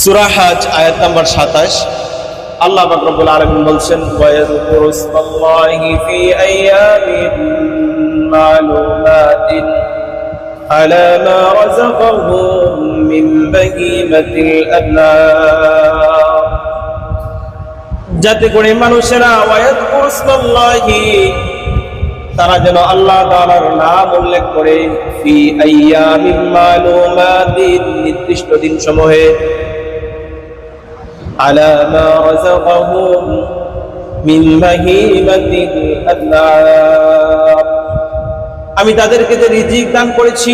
সূরা হজ আয়াত নাম্বার 27। আল্লাহ পাক রব্বুল আলামিন বলছেন, ওয়ায়াযকুরু ইসমাল্লাহি ফি আইয়ামিন মালুমাতিন আলা মা রাযাকাহুম মিন বাহিমাতিল আনআম, যাতে করে মানুষেরা ওয়ায়াযকুরু ইসমাল্লাহি, তারা যেন আল্লাহ তাআলার নাম উল্লেখ করে, ফি আইয়ামিন মালুমাতিন, নির্দিষ্ট দিন সমূহে, আলা মা রাযাকাহুম মিন বাহিমাতিল আনআম, আমি তাদেরকে যে রিজিক দান করেছি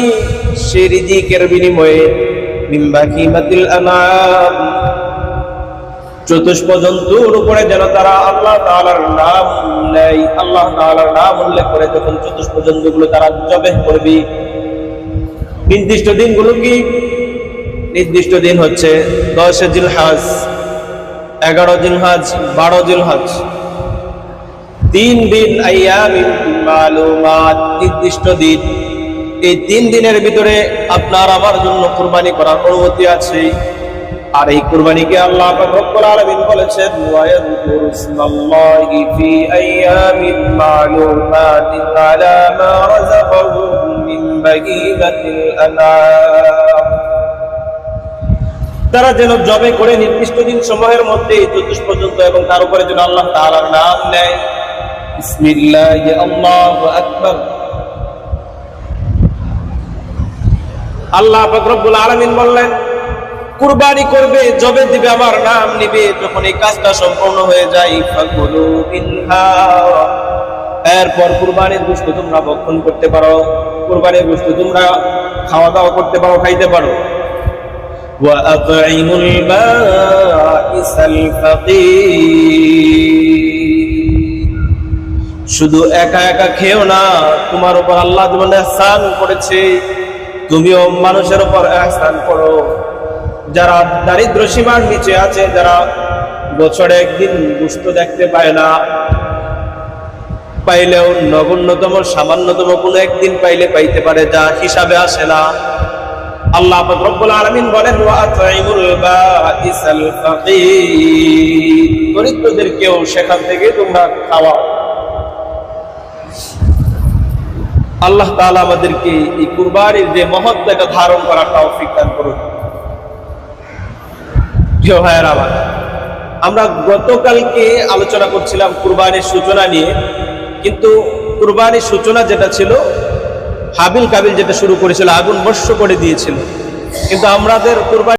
সেই রিজিকের বিনিময়ে, মিন বাহিমাতিল আনআম, চতুষ্প জন্তুর উপরে যেন তারা আল্লাহ তাআলার নাম নেয়, আল্লাহ তাআলার নাম উল্লেখ করে যখন চতুষ্প জন্তুগুলো তারা জবেহ করবে। নির্দিষ্ট দিনগুলো কি? নির্দিষ্ট দিন হচ্ছে 10 জিলহজ, 11 জিলহজ, 12 জিলহজ, 3 দিন, আইয়ামিন মালুমাত, নির্দিষ্ট দিন। এই 3 দিনের ভিতরে আপনার আমার জন্য কুরবানি করার অনুমতি আছে। আর এই কুরবানিকে আল্লাহ পাক রব্বুল আলামিন বলেছেন, ওয়ায়াযকুরু ইসমাল্লাহি ফি আইয়ামিন মালুমাতিন আলা মা রাযাকাহুম মিন বাহিমাতিল আনআম, তারা যেন জবে করে নির্দিষ্ট দিন সময়ের মধ্যে চতুর্থ পর্যন্ত, এবং তার উপরে যেন আল্লাহ তাআলার নাম নেয়। বিসমিল্লাহ, আল্লাহু আকবার। আল্লাহ পাক রব্বুল আলামিন বললেন, কুরবানি করবে, জবে দিবে, আমার নাম নিবে, যখন এই কাজটা সম্পূর্ণ হয়ে যায়, ফাকুলু মিনহা, এরপর কুরবানির গোশত তোমরা ভক্ষণ করতে পারো, কুরবানির গোশত তোমরা খাওয়া দাওয়া করতে পারো, খাইতে পারো। ওয়া আতঈমুল বাঈসাল ফাকির, শুধু একা একা খেও না, তোমার উপর আল্লাহ যেমন ইহসান করেছে, তুমিও মানুষের উপর ইহসান করো। যারা দারিদ্র সীমার নিচে আছে, যারা বছরে একদিন গোশত দেখতে পায় না, পাইলেও নগণ্যতম সামান্যতম কোনো একদিন পাইলে পাইতে পারে, যা হিসাবে আসে না, আল্লাহ পাক রব্বুল আলামিন বলেন, ওয়া আতঈমুল বাঈসাল ফাকির, দরিদ্রদেরকেও সেখান থেকে তোমরা খাওয়াও। আল্লাহ তাআলা আমাদেরকে এই কুরবানির যে মহত্বটা ধারণ করার তৌফিক দান করুন। প্রিয় ভাইয়েরা আমার, আমরা গতকালকে আলোচনা করছিলাম কুরবানির সূচনা নিয়ে, কিন্তু কুরবানির সূচনা যেটা ছিল, হাবিল কাবিল যেটা শুরু করেছিল, আগুন বর্ষ করে দিয়েছিল, কিন্তু আমাদের কুরবানি